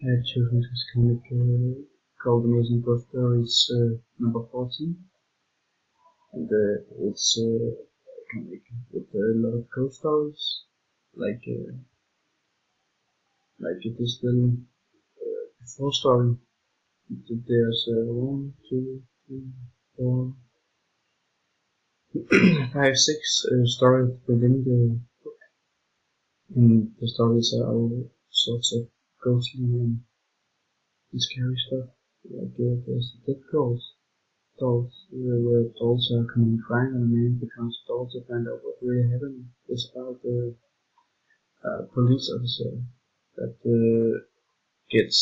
I have chosen this comic called Amazing Ghost Stories number 14, and it's a comic with a lot of ghost stories, like it is the before story. There's 1, 2, 3, 4, 5, 6 stories within and the stories are all sorts of ghostly and scary stuff. Like there's the dead dolls, where dolls are coming crying on a man because dolls to find out what really happened. It's about the police officer that gets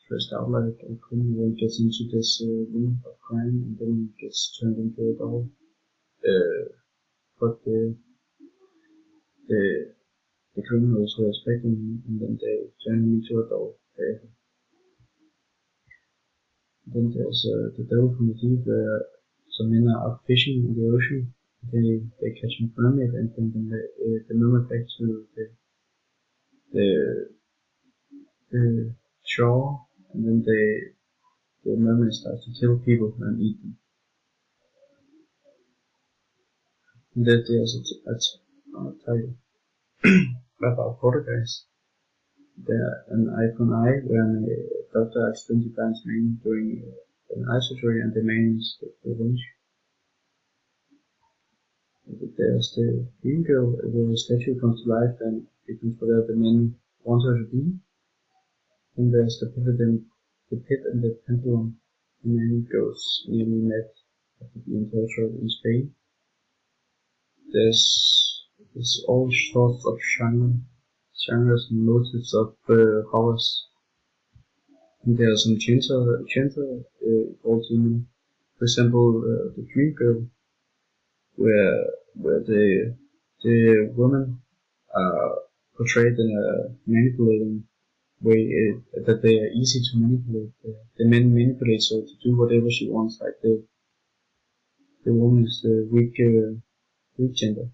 dressed out like a criminal and gets into this room of crime and then gets turned into a doll. But the the criminals were expecting him and then they turn him into a doll. Then there's the devil from the deep where some men are out fishing in the ocean. They catch a mermaid and bring the mermaid back to the the shore, and then the mermaid starts to kill people and eat them. And then there's a title about poltergeist. There an eye for an eye when a doctor accidentally finds man during an eye surgery and the man is revenge. There's the green girl where a statue comes to life and becomes whatever the men want her to be. Then there's the pit and the pendulum. The man goes nearly mad after being tortured in Spain. There's all sorts of genres and motives of horrors. And there are some gender also, for example, the Dream Girl, where the women are portrayed in a manipulating way that they are easy to manipulate. The men manipulate her to do whatever she wants. Like the woman is the weak gender.